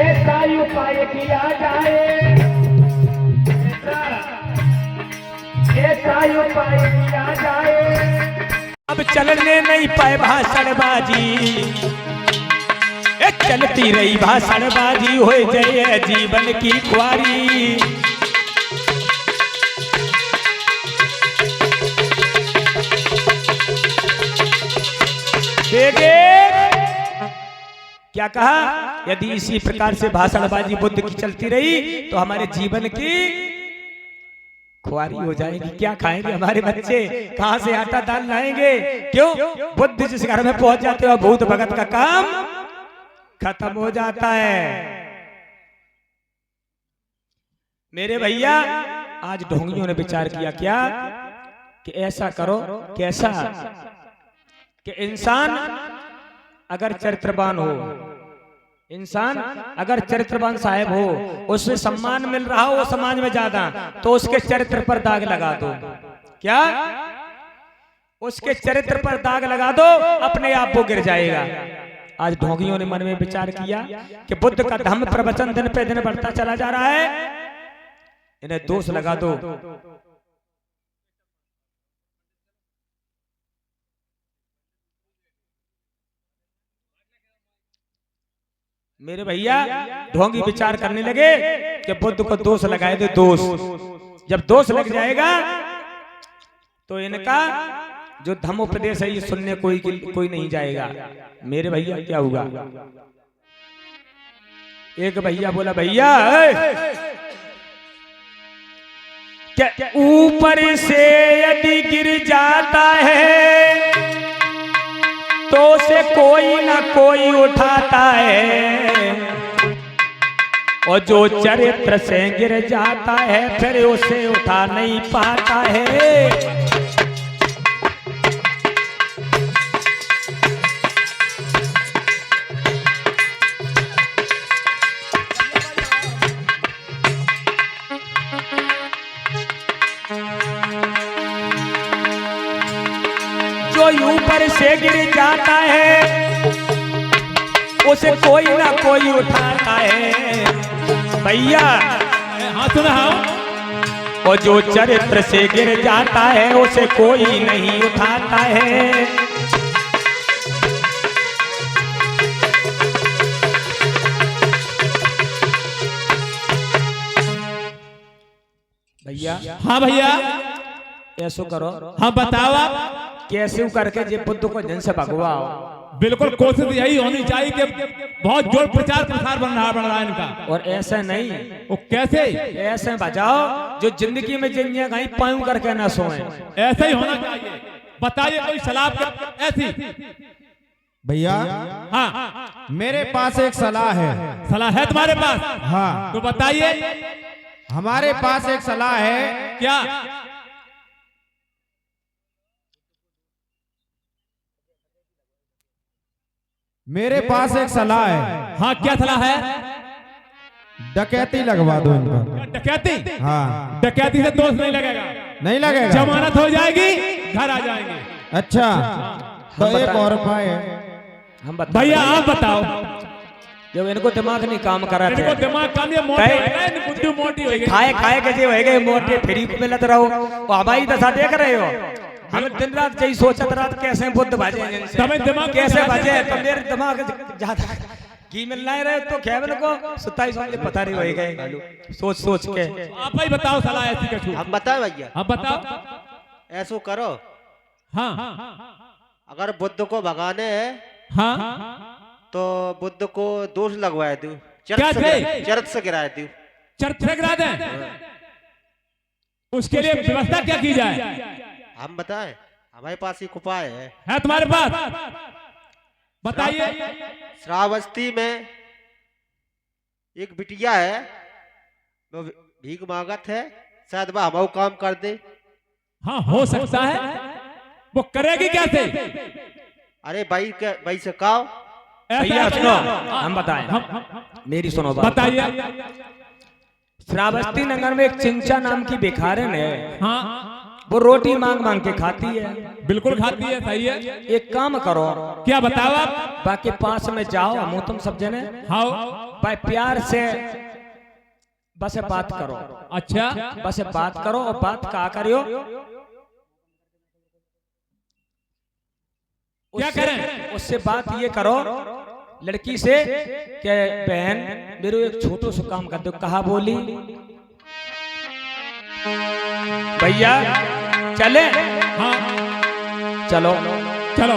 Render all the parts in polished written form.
ऐसा उपाय किया जाए, ऐसा उपाय किया जाए। अब चलने नहीं पाए भाषणबाजी, चलती रही भाषणबाजी, हो जाए जीवन की खुआरी। क्या कहा? यदि इसी प्रकार से भाषणबाजी बुद्ध की चलती रही तो हमारे जीवन की खुआरी हो जाएगी। क्या खाएंगे हमारे बच्चे? कहां से आटा दाल लाएंगे? क्यों? बुद्ध जिस घर में पहुंच जाते हो भूत भगत का काम खत्म हो जाता है। मेरे भैया, आज ढोंगियों ने विचार किया क्या कि ऐसा करो, कैसा कि इंसान अगर चरित्रवान हो, इंसान अगर चरित्रवान साहब हो, उससे सम्मान मिल रहा हो समाज में ज्यादा, तो उसके चरित्र पर दाग लगा दो। क्या? उसके चरित्र पर दाग लगा दो, अपने आप वो गिर जाएगा। आज ढोंगियों ने मन में विचार किया कि बुद्ध का धम्म प्रवचन दिन पे दिन बढ़ता चला जा रहा है, इन्हें दोष लगा दो। मेरे भैया, ढोंगी विचार करने लगे कि बुद्ध को दोष लगाए दे। दोष जब दोष लग जाएगा तो इनका जो धम्मोपदेश है ये सुनने कोई नहीं जाएगा। मेरे भैया क्या हुआ? एक भैया बोला, भैया क्या ऊपर से यदि गिर जाता है तो उसे कोई ना कोई उठाता है, और जो चरित्र से गिर जाता है फिर उसे उठा नहीं पाता है। जो ऊपर से गिर जाता है उसे कोई ना कोई उठाता है। भैया हाँ सुना, और जो चरित्र से गिर जाता है उसे कोई नहीं उठाता है। भैया हाँ भैया, ऐसो करो। हाँ बताओ आप कैसे करके जे बुद्ध को जन से भगवाओ। बिल्कुल कोशिश यही होनी चाहिए कि बहुत जोर प्रचार प्रसार बन रहा है इनका। और ऐसे नहीं, वो कैसे? ऐसे बजाओ जो जिंदगी में जिंदगी कहीं पायूं करके ना सोए। ऐसा ही होना चाहिए। बताइए कोई सलाह ऐसी। भैया हाँ, मेरे पास एक सलाह है। सलाह है तुम्हारे पास? हाँ तो बताइए। हमारे पास एक सलाह है। क्या? मेरे पास एक सलाह है। हाँ क्या सलाह है? डकैती लगवा दो इनका। डकैती? हाँ, डकैती से दोष नहीं लगेगा। नहीं लगेगा? जमानत हो जाएगी, घर आ जाएंगे। अच्छा, तो एक और उपाय है। हम भैया आप बताओ। जब इनको दिमाग नहीं काम करा थे, इनको दिमाग काम, ये मोटे है, बुद्धि मोटी हो गई। खाए खाए के जो है मोटे फ्री में लत रहो। वो हमारी दशा देख रहे हो। हम दिन रात यही सोचत रात कैसे बुद्ध भाजे, दिमाग कैसे भाजे। तो मेरे दिमाग ज्यादा घी मिल नहीं रहे तो खेबल को 27 मुझे पता नहीं हो गए सोच सोच के। आप ही बताओ सलाह ऐसी कछु। हम बताए भैया। आप बताओ। ऐसो करो, हाँ अगर बुद्ध को भगाने है हाँ तो बुद्ध को दोष लगवाए दो। क्या थे? चरत से गिराए दो। चर्च से गिरा दें? उसके लिए व्यवस्था क्या की जाए? हम बताएं, हमारे पास एक उपाय है तुम्हारे पास? बताइए। श्रावस्ती में एक बिटिया है, वो भीख मांगत है, शायद वह हमारा काम कर दे। हाँ हो सकता है। वो करेगी कैसे? अरे भाई से कहो। भैया सुनो, हम बताएं। मेरी सुनो बात। बताइए। श्रावस्ती नगर में एक चिंचा नाम की भिखारिन है। हाँ वो रोटी मांग मांग के खाती है। बिल्कुल खाती है, सही है। एक काम करो, क्या बताओ आप? बाकी पास में जाओ, हम तुम सब जने हाँ। भाई प्यार से बस बात करो। अच्छा, बस बात करो और बात का करियो। क्या करें? उससे बात ये करो लड़की से कि बहन मेरे एक छोटो सा काम कर दो। कहा बोली भैया चले? हाँ चलो चलो।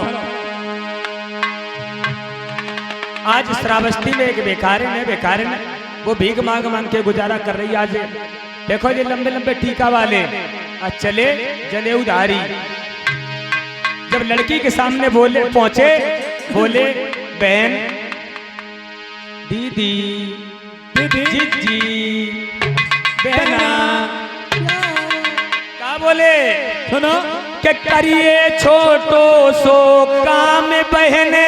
आज श्रावस्ती में एक बेकारिन है, वो भीख मांग मांग के गुजारा कर रही है। आज देखो ये लंबे लंबे टीका वाले आज चले जले उधारी। जब लड़की के सामने पहुंचे बोले बहन, दीदी, जीजी, बहना, क्या बोले? सुनो, के करिए छोटो सो काम बहने।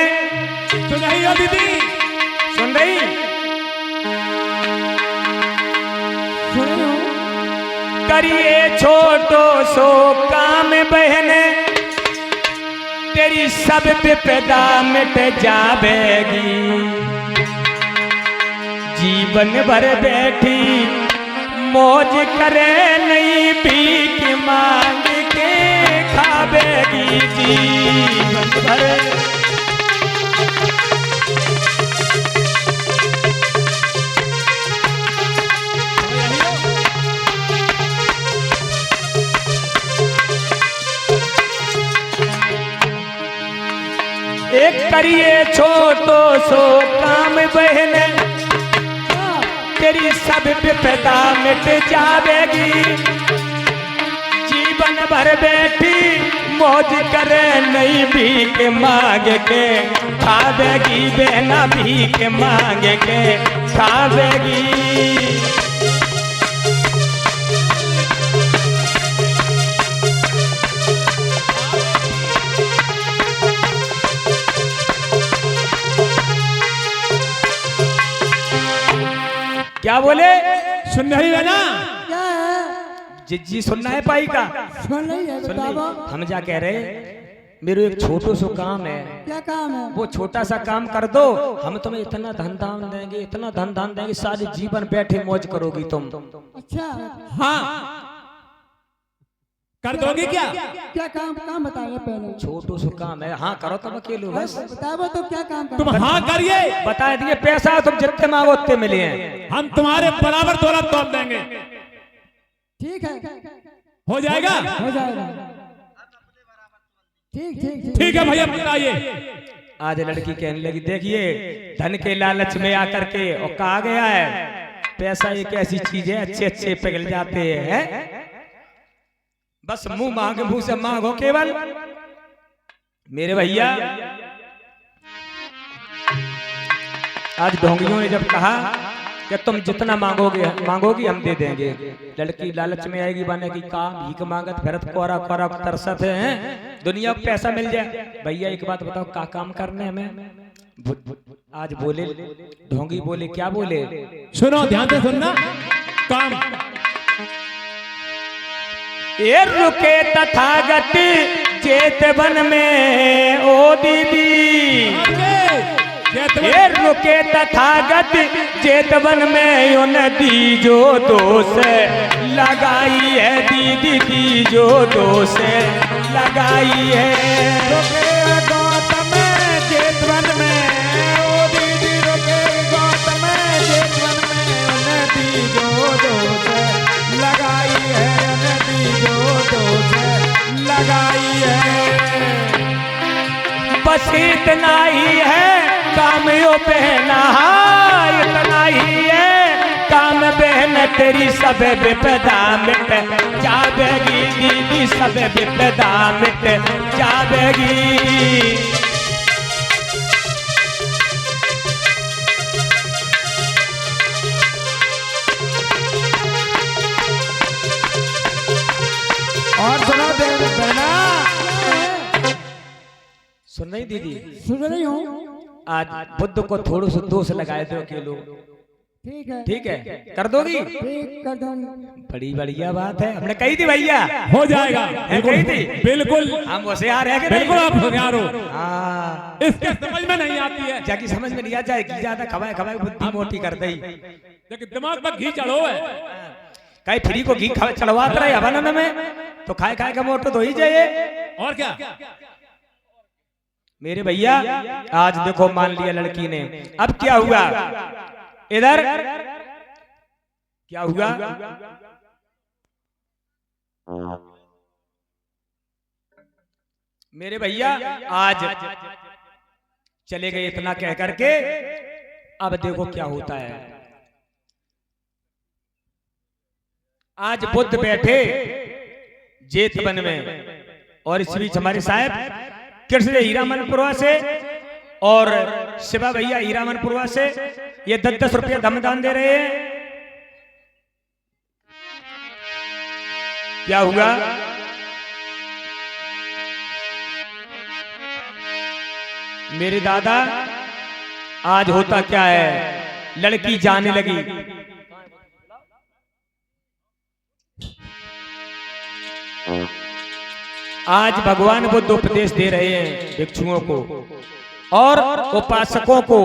सुन रही हो दीदी? सुन रही? करिए छोटो सो काम बहने, तेरी सब विपदा मिट जावेगी। जीवन भर बैठी मौज करे नहीं, भीख मांग के खावेगी। जीवन भर एक करिए छोटो सो काम बहने, तेरी सब विपदा मिट जावेगी। जीवन भर बैठी मौज करे नहीं, भीख मांग के खावेगी। बहना भीख मांग के खावेगी। क्या बोले? सुन रही है ना? क्या है? जिज्जी सुनना है पाई का? सुन रही है, सुन बताओ। रही? हम जा कह रहे मेरे एक छोटो सो काम है, क्या काम है? वो छोटा सा काम कर दो, हम तुम्हें इतना धन दान देंगे, इतना धन दान देंगे, सारे जीवन बैठे मौज करोगी तुम। अच्छा, हाँ, कर दोगी क्या? क्या काम बताइए पहले। छोटो सो काम है, हाँ करो तुम अकेले बस। बताओ तो क्या काम तुम कर? हाँ करिए, बता दिए पैसा तुम जितने मांगो उतने मिले हैं। हम तुम्हारे बराबर दौलत तोड़ देंगे। ठीक है, हो जाएगा? हो जाएगा। ठीक ठीक ठीक है भैया, बताइए। आज लड़की कहने लगी देखिए धन के लालच में आकर के और कहा गया है पैसा एक ऐसी चीज है अच्छे अच्छे पिघल जाते हैं। बस मुंह से मांगो केवल। मेरे भैया आज ढोंगियों ने जब कहा कि तुम जितना मांगोगी हम दे देंगे, लड़की लालच में आएगी बने की काम भीख मांगत भरत कोरा कोरा तरसत है, दुनिया को पैसा मिल जाए। भैया एक बात बताओ का काम करने हमें? आज बोले ढोंगी बोले क्या बोले? सुनो ध्यान से सुनना। काम ये रुके तथागत चेतवन में ओ दीदी, ये रुके तथागत चेतवन में उन दी जो दोष लगाई है दीदी, दी जो दोष लगाई है। रुके गौतम चेतवन में ओ दीदी, रुके गौतम चेतवन में उन दी जो दोष लगाई है, उन दी जो दोष लगाई है। बस इतना ही है काम यो बहना, इतना ही है काम बहन, तेरी सब विपदा मिट जावेगी दीदी, सब विपदा मिट जावेगी। और सुनो बहना, सुन रही दीदी? सुन रही हूँ। आज बुद्ध को थोड़ा सा दोष लगाए दो के लोग। ठीक है ठीक है, कर दोगी? ठीक कर दूंगा। बड़ी बढ़िया बात है, हमने कही थी भैया। हो जाएगा। है, कही थी। बिल्कुल हम होशियार है कि नहीं? बिल्कुल आप होशियार हो। हाँ, इसके समझ में नहीं आती है, जाकी समझ में नहीं आ जाएगी, ज्यादा खवाए खवाए बुद्धि मोटी कर दई। लेकिन दिमाग में घी चढ़ो है। कहीं फ्री को घी चढ़वाते रहे हवन में, तो खाए खाए का मोटो तो ही जाइए। और क्या? मेरे भैया आज देखो मान लिया लड़की ने, अब क्या हुआ इधर, क्या हुआ? मेरे भैया आज चले गए इतना कह करके, अब देखो क्या होता है। आज बुद्ध बैठे जेतवन में, और इस बीच हमारे साहब कृष्ण हीरामनपुरा से और शिवा भैया हीरामनपुरा से ये 10-10 रुपया धमदान दे रहे हैं। क्या हुआ? मेरे दादा आज होता क्या है, लड़की जाने लगी। आज भगवान बुद्ध उपदेश दे रहे हैं भिक्षुओं को और उपासकों को,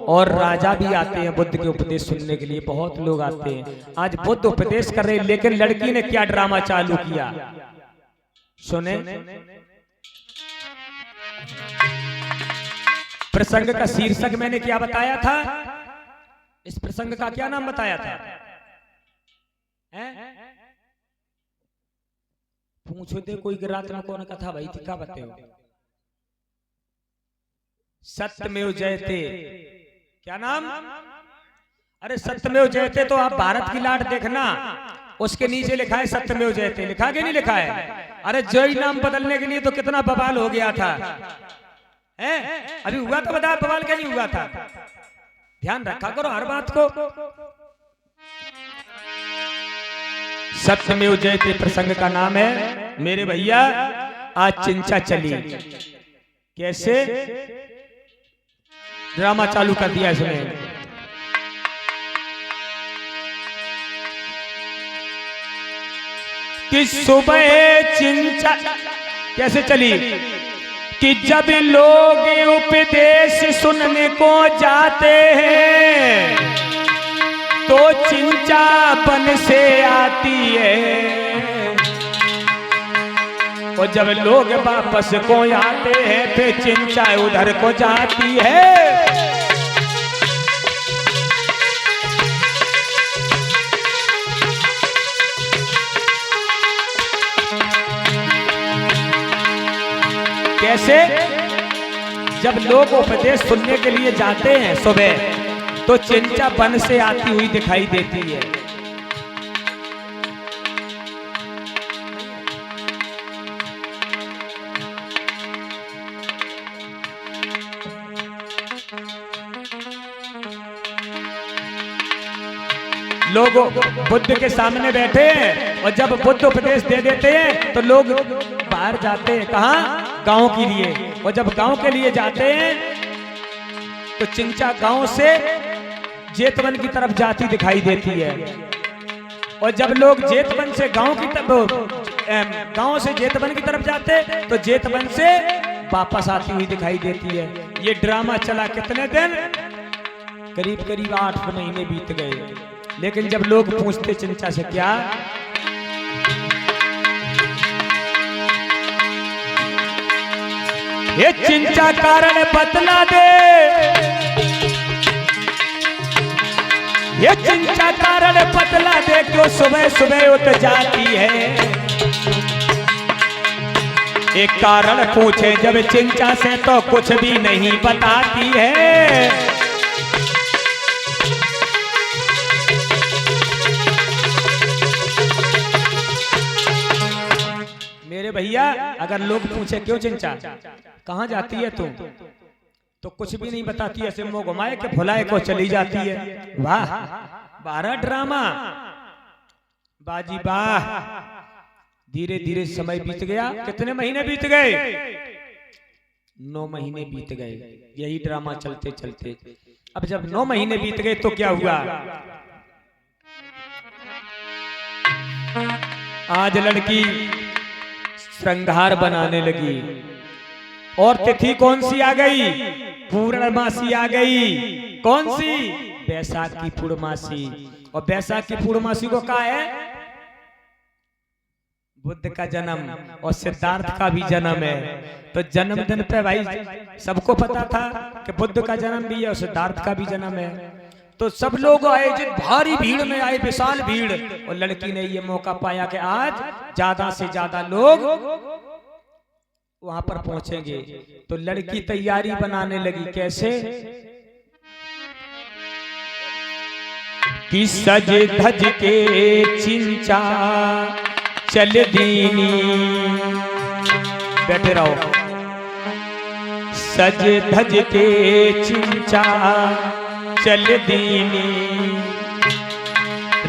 और राजा भी आते हैं बुद्ध के उपदेश सुनने के लिए, बहुत लोग आते हैं। आज बुद्ध उपदेश कर रहे हैं, लेकिन लड़की ने क्या ड्रामा चालू किया सुने। प्रसंग का शीर्षक मैंने क्या बताया था? इस प्रसंग का क्या नाम बताया था? पूछो दे कोई रात में कौन कथा भाई थी, क्या बताओ? सत्यमेव जयते। क्या नाम? अरे सत्यमेव जयते तो आप भारत की लाट देखना, उसके नीचे लिखा है सत्यमेव जयते, लिखा के नहीं लिखा है? अरे जय नाम बदलने के लिए तो कितना बवाल हो गया था, है? अभी हुआ तो बता, बवाल क्या नहीं हुआ था? ध्यान रखा करो हर बात को। सत्यमेव जयते प्रसंग का नाम है मेरे भैया। आज चिंचा चली, कैसे ड्रामा चालू कर दिया इसने। कि सुबह चिंचा कैसे चली कि जब लोग उपदेश सुनने को जाते हैं तो चिंचा बन से आती है, और जब लोग वापस को आते हैं फिर चिंचा उधर को जाती है। कैसे? जब लोग उपदेश सुनने के लिए जाते हैं सुबह, तो चिंचा बन से आती हुई दिखाई देती है। लोग बुद्ध के सामने बैठे हैं, और जब बुद्ध उपदेश दे देते हैं तो लोग बाहर जाते हैं, कहाँ? गांव के लिए। और जब गांव के लिए जाते हैं तो चिंचा गांव से जेतवन की तरफ जाती दिखाई देती है, और जब लोग जेतवन से गांव की तरफ, गांव से जेतवन की तरफ जाते तो जेतवन से वापस आती हुई दिखाई देती है। ये ड्रामा चला कितने दिन? करीब करीब 8 महीने बीत गए। लेकिन जब लोग पूछते चिंचा से क्या, ये चिंचा कारण बतला दे, ये चिंचा कारण बतला दे, क्यों सुबह सुबह उठ जाती है। एक कारण पूछे जब चिंचा से तो कुछ भी नहीं बताती है। मेरे भैया अगर लोग पूछे क्यों चिंचा कहाँ जाती है तुम, तो कुछ भी नहीं बताती है, ऐसे मुंह घुमाए के भुलाए को चली जाती है। वाह 12 ड्रामा बाजी वाह। धीरे धीरे समय बीत गया। कितने महीने बीत गए? 9 महीने बीत गए यही ड्रामा चलते चलते। अब जब 9 महीने बीत गए तो क्या हुआ? आज लड़की श्रृंगार बनाने लगी और तिथि कौन सी आ गई? पूर्णमासी आ गई। कौन सी? बैसाख की पूर्णमासी। और बैसाख की पूर्णमासी को कहा है बुद्ध का जन्म और सिद्धार्थ का भी जन्म है। तो जन्मदिन पे भाई सबको पता था कि बुद्ध का जन्म भी है और सिद्धार्थ का भी जन्म है। तो सब लोग आयोजित भारी भीड़ में आए, विशाल भीड़। और लड़की ने ये मौका पाया कि आज ज्यादा से ज्यादा लोग वहां पर पहुंचेंगे। तो लड़की तैयारी बनाने लगी। कैसे? कि सज धज के चिंचा चल दीनी। बैठे रहो। सज धज के चिंचा चल दीनी,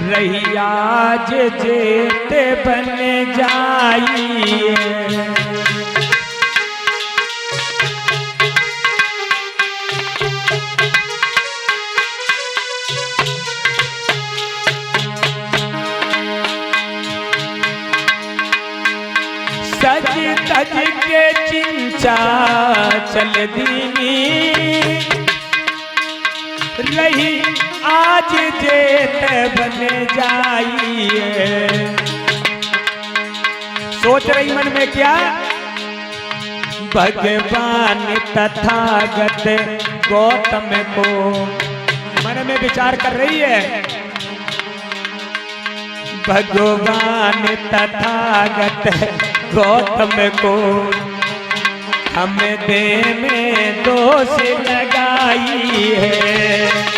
रही आज जेत बन जाइए। सज धज के चिंचा चल दीनी, रही आज जेत बन जाइए। सोच रही मन में क्या? भगवान तथागत गौतम को मन में विचार कर रही है। भगवान तथागत गौतम को हम दे में दोष लगाई है।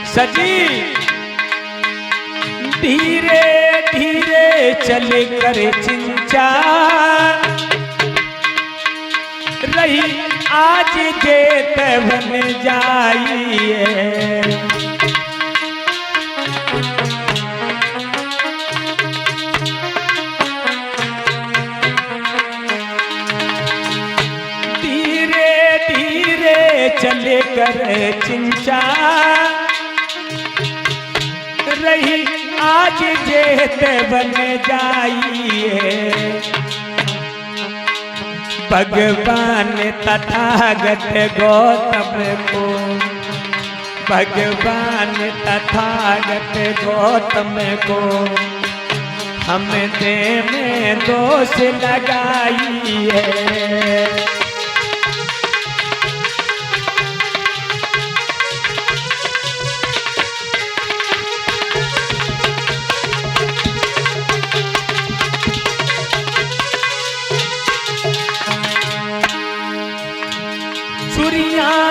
सजी धीरे धीरे चल कर चिंचा, रही आज जेत बन जाइए। धीरे धीरे चल कर चिंचा, रही आज जेत बन जाइए। भगवान तथागत गौतम को, भगवान तथागत गौतम को हम दे में दोष लगाई है।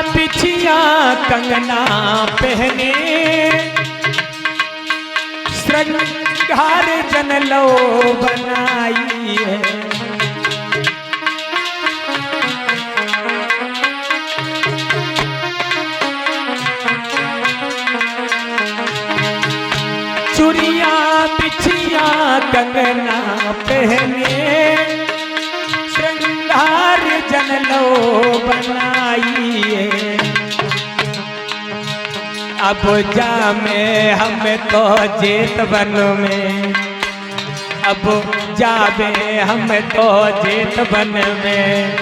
बिछिया कंगना पहने, श्रृंगार जनलो बनाई है। चूड़िया बिछिया कंगना पहने, श्रृंगार जनलो बनाइए। अब जामे हम तो जेत बन में, अब जावे हम तो जेत बन में,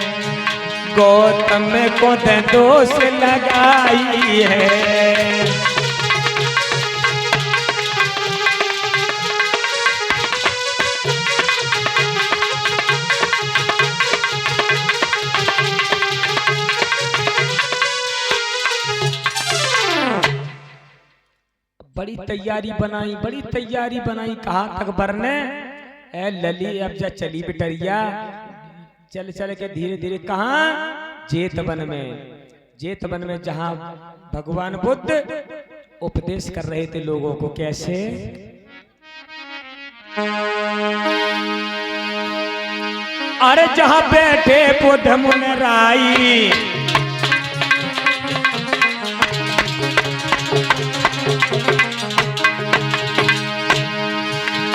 गौतम को दोष लगाई है। बड़ी तैयारी बनाई, बड़ी तैयारी बनाई। कहाँ तक बरने? ए लली अब जा चली बिटरिया, चल चल के धीरे धीरे। कहाँ? जेतवन में। जेतवन में जहाँ भगवान बुद्ध उपदेश कर रहे थे लोगों को। कैसे? अरे जहाँ बैठे बुद्ध मुनराई,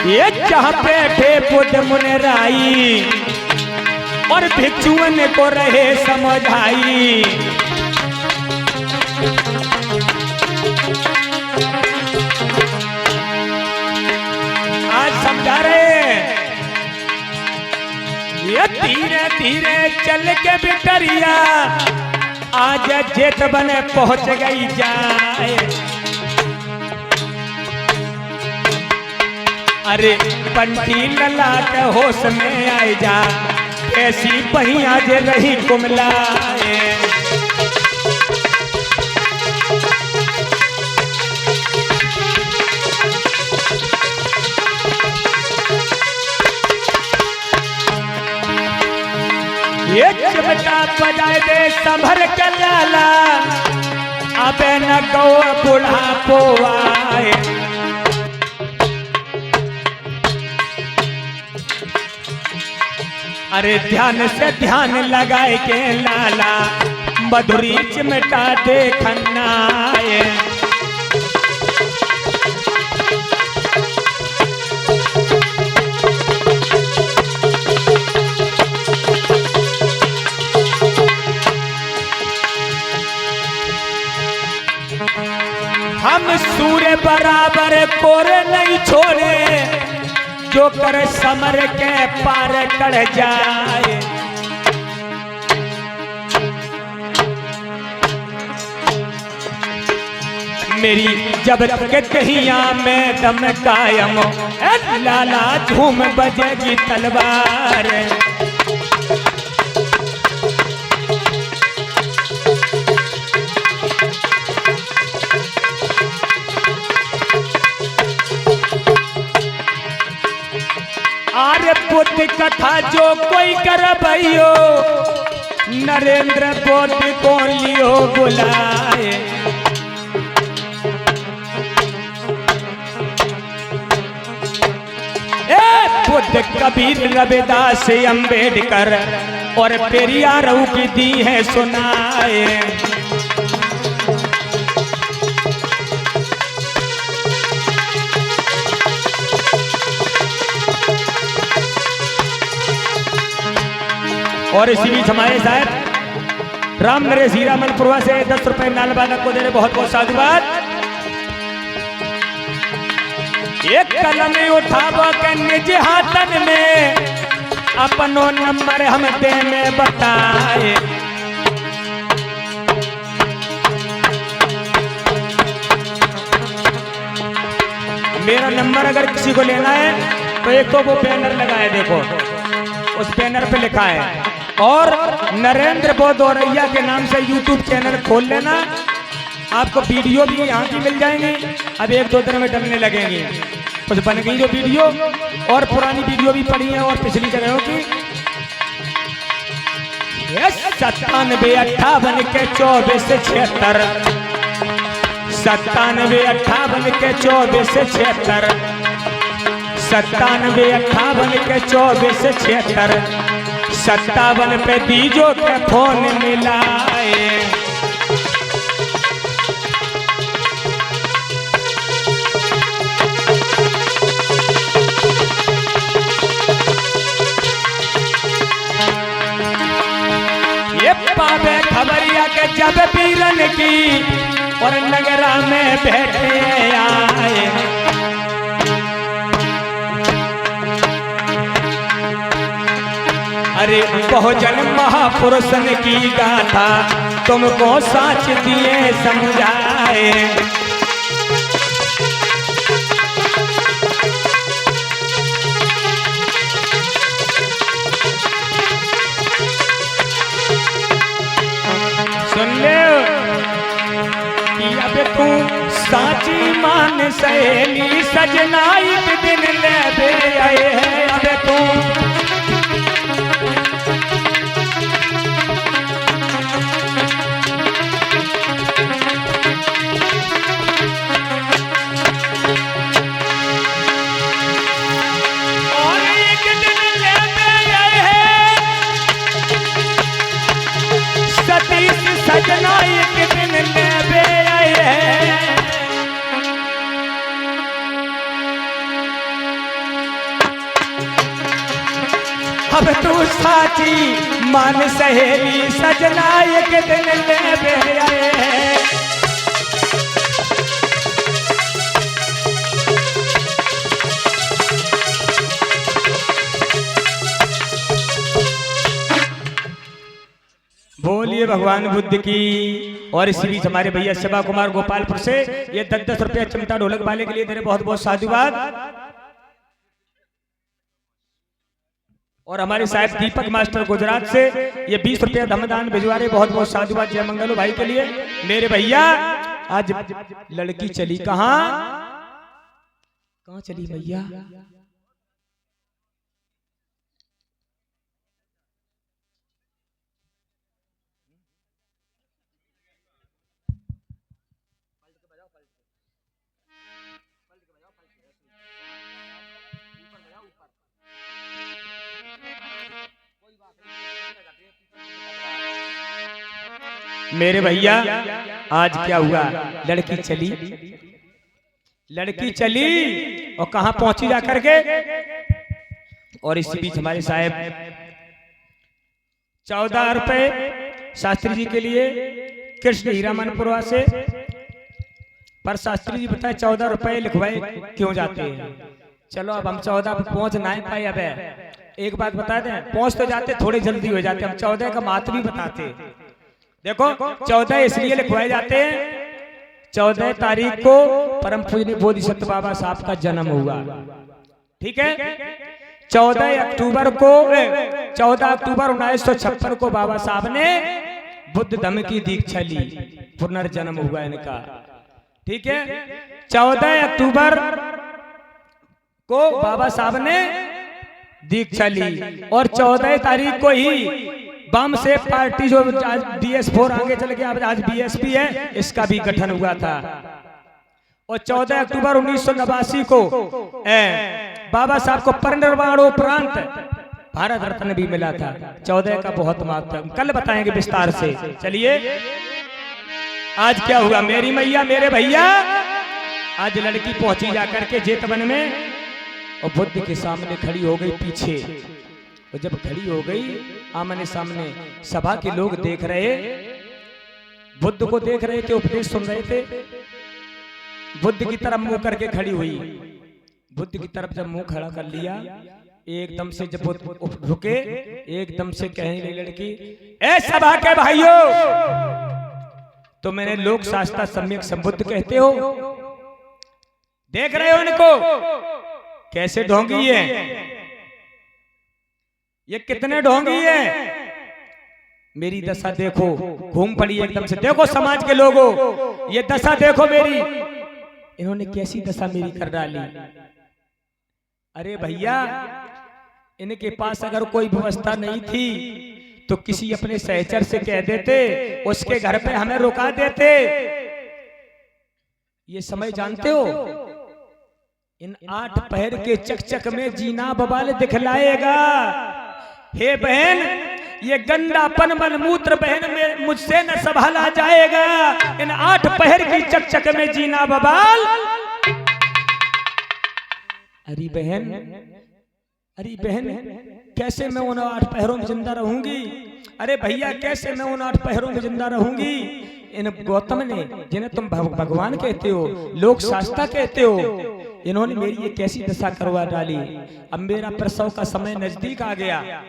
ये जहाँ बैठे बुद्ध मुनराई और भिक्षुअन को रहे समझाई। आज समझा रहे हैं। ये धीरे धीरे चल के बिटरिया आज जेत बने पहुंच गई जाए। अरे पंटी लला के होश में आई जा, कैसी पहिया जे रही कुमलाए। ये चिमटा बजाए दे संभर के लाला, अबे न गौ बुढ़ापो आए। अरे ध्यान से ध्यान लगाए के लाला, मधुरी चिमटा देखनाए। हम सूर्य बराबर कोरे नहीं छोड़े, जो कर समर के पार कर जाए। मेरी जब तक कहिया में दम कायम, लाला झूम बजेगी तलवार। आर्य बुद्ध कथा जो कोई कर भैयो, नरेंद्र बुद्ध को लियो बुलाए। बुद्ध कबीर रविदास अंबेडकर और पेरियार की दी है सुनाए। और इसी बीच हमारे साथ राम नरेश हीरा मनपुरवा से 10 रुपए नालबादक को दे रहे, बहुत बहुत साधुवाद। एक कलम उठावा के निज हाथन में, अपनो नंबर हम दे में बताए। मेरा नंबर अगर किसी को लेना है तो एक तो वो बैनर लगाए, देखो उस बैनर पे लिखा है। और नरेंद्र बोध औरैया के नाम से यूट्यूब चैनल खोल लेना, आपको वीडियो भी यहाँ की मिल जाएंगी। अब 1-2 दिन में डलने लगेंगी, कुछ बन गई जो वीडियो, और पुरानी वीडियो भी पड़ी है और पिछली जगहों की। 97 58 के 24 से 76, 97 58 के 24 से 76, 97 58 के 24 से 76, 57 पे दीजो के फोन मिलाए। ये पावे खबरिया के जब पीरन की और नगरा में बैठे आए। अरे बहुजन महापुरुषन की गाथा तुमको साच दिए समझाए। सुन ले कि अब तू साची मान सहेली, सजना एक दिन ले बे आए है। अब तू सजना एक दिन ले आए हैं। साथी मान सहेली सजना एक दिन ले आए। बोलिए भगवान बुद्ध की। और इसी बीच हमारे भैया शिवा कुमार गोपालपुर से ये 10-10 रुपया चिमटा ढोलक वाले के लिए मेरे बहुत बहुत साधुवाद। और हमारे साहब दीपक मास्टर गुजरात से ये 20 रुपया धमदान भिजवा रहे, बहुत बहुत साधुवाद जय मंगलो भाई के लिए। मेरे भैया आज लड़की चली कहाँ चली भैया? मेरे भैया आज क्या हुआ, लड़की चली और कहां पहुंची जाकर के। और इसी बीच हमारे साहब 14 रुपए शास्त्री जी के लिए कृष्ण हीरा मनपुरा से। पर शास्त्री जी बताए 14 रुपए लिखवाए क्यों जाते हैं। चलो अब हम 14 पे पहुंच ना पाए। अब एक बात बता दें, पहुंच तो जाते, थोड़े जल्दी हो जाते। हम 14 का महत्व भी बताते। देखो 14 इसलिए लिखवाए जाते हैं, 14 तारीख को परम पूजनीय बोधिसत्व बाबा साहब का जन्म हुआ। ठीक है, 14 अक्टूबर 1956 को बाबा साहब ने बुद्ध धम्म की दीक्षा ली, पुनर्जन्म हुआ इनका। ठीक है, 14 अक्टूबर को बाबा साहब ने दीक्षा ली और 14 तारीख को ही बम से पार्टी जो DS4 आगे चल गया, आज BSP है, इसका भी गठन हुआ था। और 14 अक्टूबर 1989 को बाबा साहब को परिनिर्वाण उपरांत भारत रत्न भी मिला था। 14 का बहुत महत्व है, कल बताएंगे विस्तार से। चलिए आज क्या हुआ, मेरी मैया मेरे भैया आज लड़की पहुंची जाकर के जेतवन में और बुद्ध के सामने खड़ी हो गई पीछे। और जब खड़ी हो गई आमने सामने, सभा के लोग देख रहे, बुद्ध को देख रहे थे, उपदेश सुन रहे थे। बुद्ध की तरफ मुंह करके खड़ी हुई। बुद्ध की तरफ जब मुंह खड़ा कर लिया, एकदम से जब बुद्ध रुके, एकदम से कहने लगी लड़की, ए सभा के भाइयों, तो मैंने लोक शास्त्र सम्यक संबुद्ध कहते हो, देख रहे हो इनको कैसे ढोंगी है, ये कितने ढोंगी है। मेरी दशा देखो, घूम पड़ी एकदम से। देखो समाज के लोगों, ये दशा देखो मेरी, इन्होंने कैसी दशा मेरी कर डाली। अरे भैया, इनके पास अगर कोई व्यवस्था नहीं थी तो किसी अपने सहचर से कह देते, उसके घर पे हमें रुका देते। ये समय जानते हो, इन 8 पहर के चकचक में जीना बवाल दिखलाएगा। हे बहन, ये गंदापन मलमूत्र बहन में मुझसे न संभाला जाएगा। इन 8 पहर की चकचक में जीना बवाल। अरे बहन, कैसे मैं उन 8 पहरों में जिंदा रहूंगी। अरे भैया, कैसे मैं उन 8 पहरों में जिंदा रहूंगी। इन गौतम ने, जिन्हें तुम भगवान कहते हो, लोक शास्त्र कहते हो, इन्होंने मेरी ये कैसी दशा करवा डाली। अब मेरा प्रसव का समय नजदीक आ गया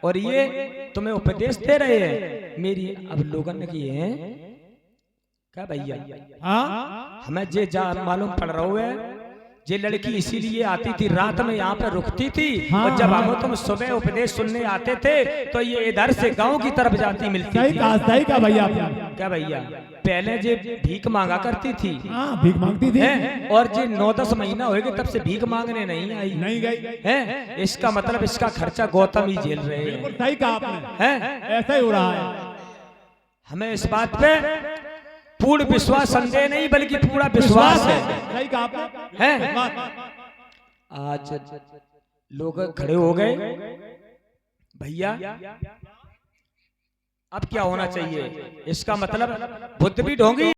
और ये तुम्हें उपदेश दे रहे हैं। मेरी अब लोगों ने की है क्या भैया, हमें जे जा मालूम पड़ रहा है, ये लड़की इसीलिए आती थी, रात में यहाँ पे रुकती थी। और जब हम तुम सुबह उपदेश सुनने आते थे तो ये इधर से गांव की तरफ जाती मिलती थी। सही कहा भैया। क्या भैया, पहले जे भीख मांगा करती थी, भीख मांगती थी, और जे 9-10 महीना हो गए तब से भीख मांगने नहीं गई है। इसका मतलब इसका खर्चा गौतम ही झेल रहे हैं। सही कहा आपने, ऐसा ही हो रहा है। हमें इस बात पे पूर्ण विश्वास, संदेह नहीं बल्कि पूरा विश्वास है। सही कहा आपने। आज लोग खड़े हो गए भैया, अब क्या होना चाहिए। इसका मतलब बुद्ध भी ढोंगी